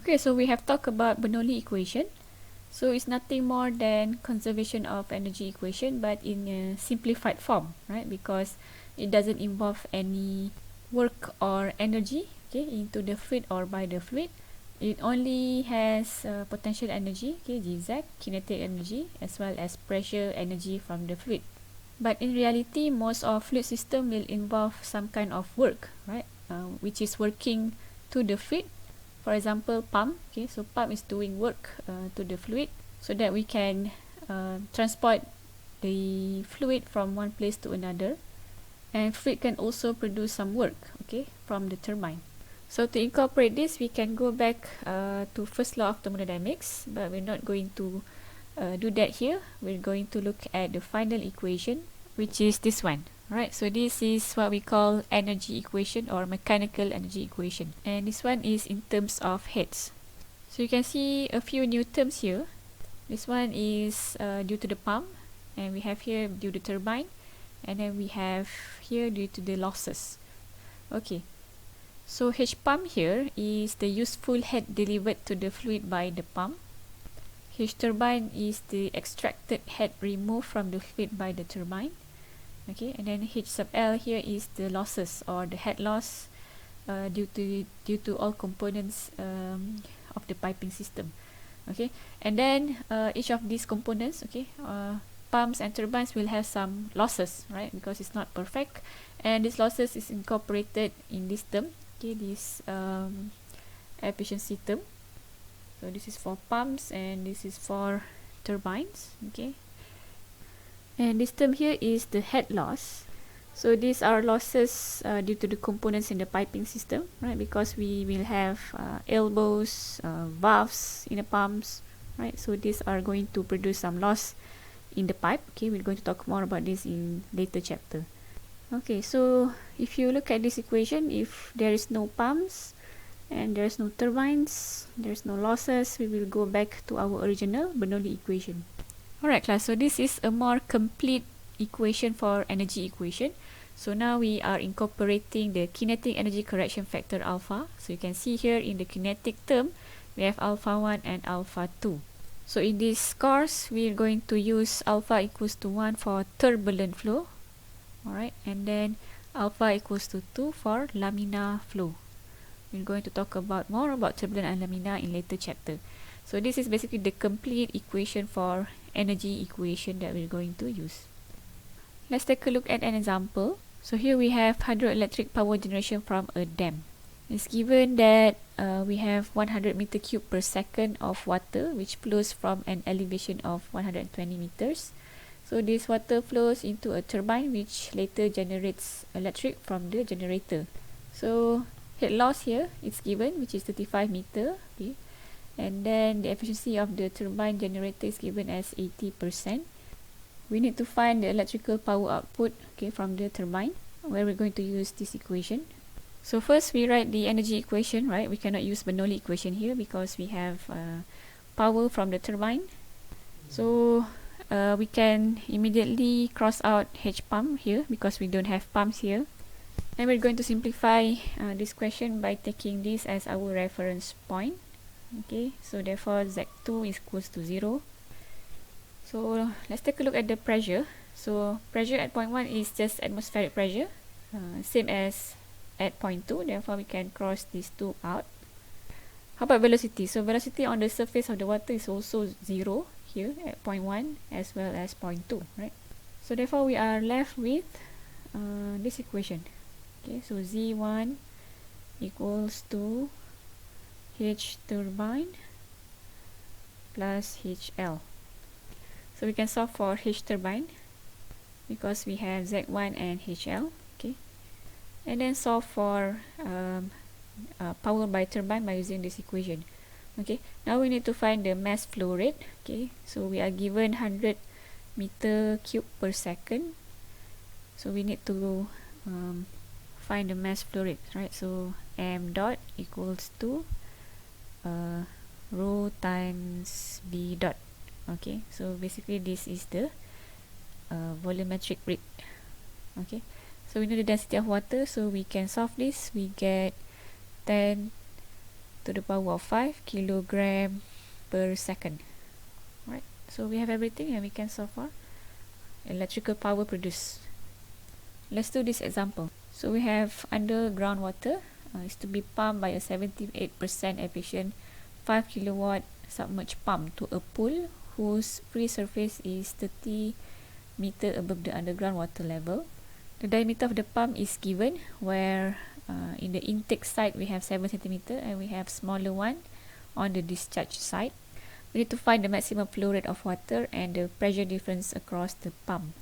Okay, so we have talked about Bernoulli equation. So it's nothing more than conservation of energy equation, but in a simplified form, right? Because it doesn't involve any work or energy, okay, into the fluid or by the fluid. It only has potential energy, okay, Gz, kinetic energy, as well as pressure energy from the fluid. But in reality, most of fluid system will involve some kind of work, right? Which is working to the fluid. For example, pump. Okay, so pump is doing work to the fluid so that we can transport the fluid from one place to another. And fluid can also produce some work, okay, from the turbine. So to incorporate this, we can go back to first law of thermodynamics, but we're not going to do that here. We're going to look at the final equation, which is this one. Right, so this is what we call energy equation or mechanical energy equation. And this one is in terms of heads. So you can see a few new terms here. This one is due to the pump, and we have here due to turbine, and then we have here due to the losses. Okay, so H pump here is the useful head delivered to the fluid by the pump. H turbine is the extracted head removed from the fluid by the turbine. Okay, and then H sub L here is the losses or the head loss due to all components of the piping system. Okay, and then each of these components, okay, pumps and turbines will have some losses, right? Because it's not perfect, and this losses is incorporated in this term. Okay, this efficiency term. So this is for pumps and this is for turbines. Okay. And this term here is the head loss. So these are losses due to the components in the piping system, right? Because we will have elbows, valves in the pumps, right? So these are going to produce some loss in the pipe. Okay, we're going to talk more about this in later chapter. Okay, so if you look at this equation, if there is no pumps and there's no turbines, there's no losses, we will go back to our original Bernoulli equation. Alright class, so this is a more complete equation for energy equation. So now we are incorporating the kinetic energy correction factor alpha. So you can see here in the kinetic term, we have alpha 1 and alpha 2. So in this course, we are going to use alpha equals to 1 for turbulent flow. Alright, and then alpha equals to 2 for laminar flow. We're going to talk about more about turbulent and laminar in later chapter. So this is basically the complete equation for energy equation that we're going to use. Let's take a look at an example. So here we have hydroelectric power generation from a dam. It's given that we have 100 meter cube per second of water which flows from an elevation of 120 meters. So this water flows into a turbine which later generates electric from the generator. So head loss here is given, which is 35 meter. Okay. And then the efficiency of the turbine generator is given as 80%. We need to find the electrical power output, okay, from the turbine, where we're going to use this equation. So first we write the energy equation, right? We cannot use Bernoulli equation here because we have power from the turbine. So we can immediately cross out H pump here because we don't have pumps here. And we're going to simplify this question by taking this as our reference point. Okay, so therefore Z2 is equals to 0. So let's take a look at the pressure. So pressure at point 1 is just atmospheric pressure, same as at point 2. Therefore we can cross these two out. How about velocity? So velocity on the surface of the water is also 0 here at point 1 as well as point 2, right? So therefore we are left with this equation. Okay, so Z1 equals to H turbine plus HL. So we can solve for H turbine because we have Z1 and HL. Okay, and then solve for power by turbine by using this equation. Okay, now we need to find the mass flow rate. Okay, so we are given 100 meter cube per second. So we need to find the mass flow rate, right? So m dot equals to rho times b dot. Okay, so basically this is the volumetric rate. Okay, so we know the density of water, so we can solve this. We get 10 to the power of 5 kilogram per second. Right, so we have everything and we can solve for electrical power produced. Let's do this example. So we have underground water is to be pumped by a 78% efficient 5 kilowatt submerged pump to a pool whose free surface is 30 meter above the underground water level. The diameter of the pump is given, where in the intake side we have 7 centimeter and we have smaller one on the discharge side. We need to find the maximum flow rate of water and the pressure difference across the pump.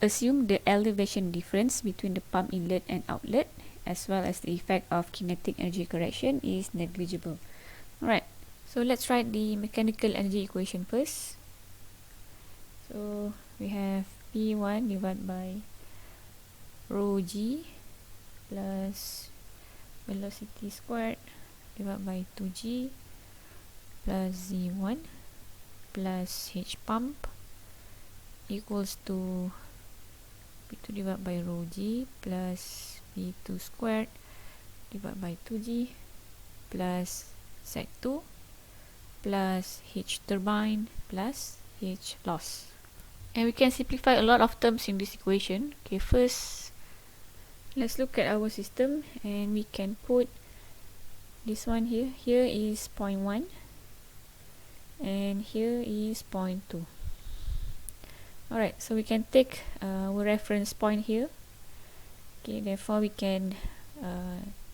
Assume the elevation difference between the pump inlet and outlet, as well as the effect of kinetic energy correction, is negligible. Alright, so let's write the mechanical energy equation first. So we have P1 divided by rho g plus velocity squared divided by 2g plus z1 plus h pump equals to P2 divided by rho g plus P2 squared divided by 2g plus Z2 plus H turbine plus H loss. And we can simplify a lot of terms in this equation. Okay, first let's look at our system and we can put this one here. Here is 0.1 and here is 0.2. Alright, so we can take our reference point here. Okay, therefore we can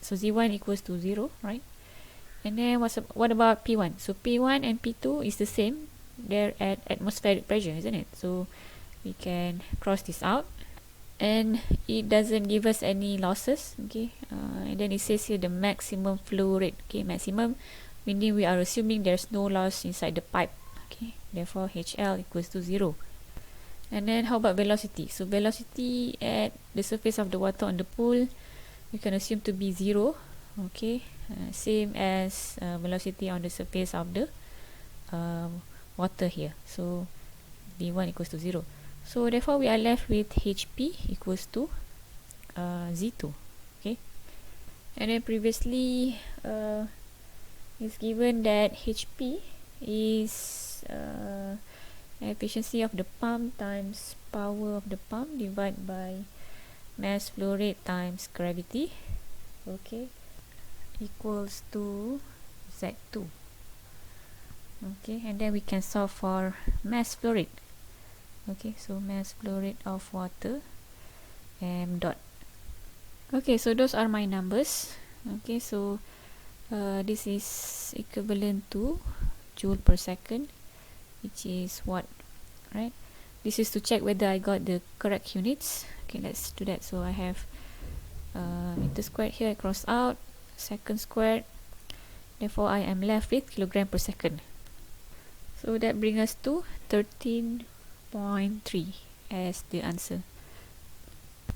so Z1 equals to 0, right? And then what about P1? So P1 and P2 is the same. They're at atmospheric pressure, isn't it? So we can cross this out. And it doesn't give us any losses. Okay, and then it says here the maximum flow rate. Okay, maximum meaning we are assuming there's no loss inside the pipe. Okay, therefore HL equals to 0. And then how about velocity? So velocity at the surface of the water on the pool, we can assume to be 0. Okay, same as velocity on the surface of the water here. So V1 equals to 0. So therefore we are left with HP equals to Z2. Okay, and then previously it's given that HP is efficiency of the pump times power of the pump divided by mass flow rate times gravity, okay, equals to Z2. Okay, and then we can solve for mass flow rate. Okay, so mass flow rate of water m dot. Okay, so those are my numbers. Okay, so this is equivalent to joule per second, which is what, right? This is to check whether I got the correct units. Okay, let's do that. So I have meter squared here, I cross out, second squared, therefore I am left with kilogram per second. So that brings us to 13.3 as the answer.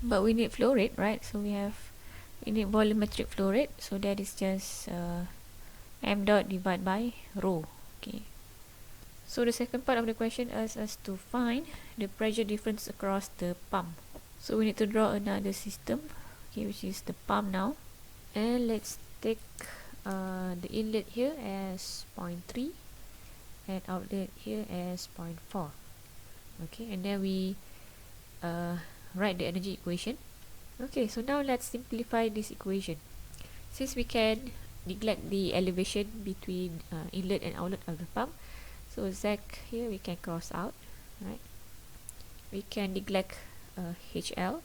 But we need flow rate, right? So we need volumetric flow rate, so that is just m dot divided by rho. Okay, so the second part of the question asks us to find the pressure difference across the pump. So we need to draw another system, okay, which is the pump now. And let's take the inlet here as 0.3 and outlet here as 0.4. Okay, and then we write the energy equation. Okay, so now let's simplify this equation. Since we can neglect the elevation between inlet and outlet of the pump, so Z here we can cross out, right? We can neglect HL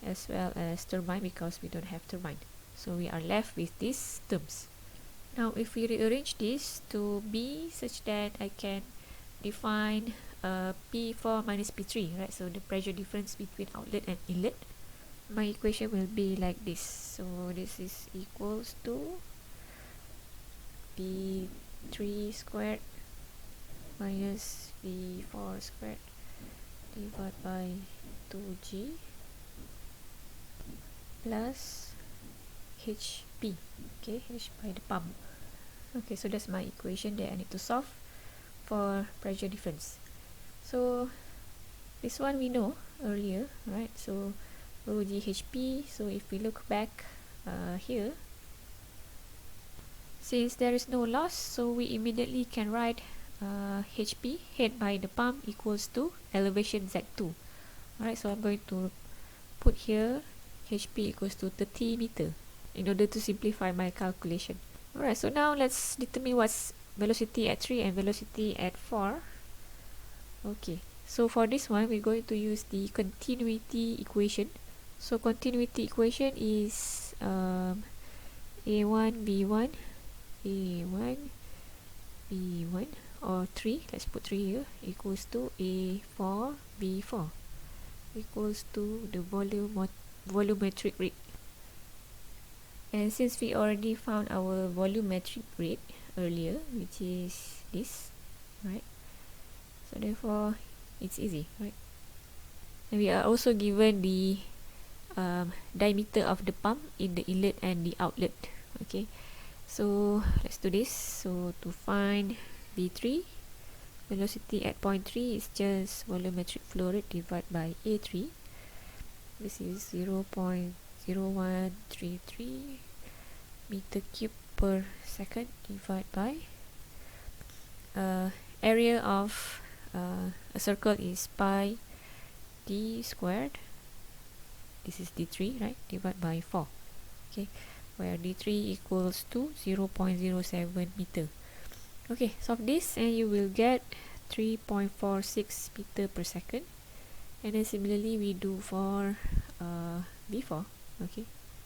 as well as turbine because we don't have turbine. So we are left with these terms. Now if we rearrange this to be such that I can define P4 minus P3, right? So the pressure difference between outlet and inlet. My equation will be like this. So this is equals to P3 squared minus P4 squared divided by 2G plus HP. Okay, H by the pump. Okay, so that's my equation that I need to solve for pressure difference. So this one we know earlier, right? So rho g HP. So if we look back here, Since there is no loss, so we immediately can write HP, head by the pump, equals to elevation Z2. Alright, so I'm going to put here HP equals to 30 meter in order to simplify my calculation. Alright, so now let's determine what's velocity at 3 and velocity at 4. Okay, so for this one, we're going to use the continuity equation. So continuity equation is A1 B1 A1 B1 or 3, let's put 3 here, equals to A4 B4 equals to the volumetric rate. And since we already found our volumetric rate earlier, which is this, right? So therefore, it's easy, right? And we are also given the diameter of the pump in the inlet and the outlet. Okay, so let's do this. So to find V3, velocity at point 3 is just volumetric flow rate divided by A3. This is 0.0133 meter cube per second divided by area of a circle is pi d squared. This is d3, right? Divided by 4. Okay, where d3 equals to 0.07 meter. Okay, solve this and you will get 3.46 meter per second. And then similarly we do for B4, okay,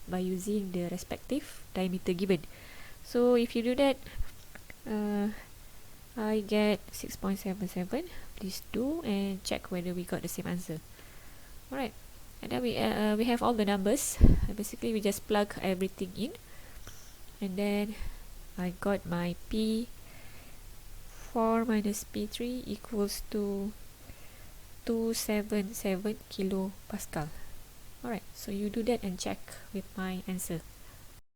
by using the respective diameter given. So if you do that, I get 6.77. Please do and check whether we got the same answer. Alright, and then we have all the numbers. Basically we just plug everything in, and then I got my P4 minus P3 equals to 277 kilopascal. Alright, so you do that and check with my answer.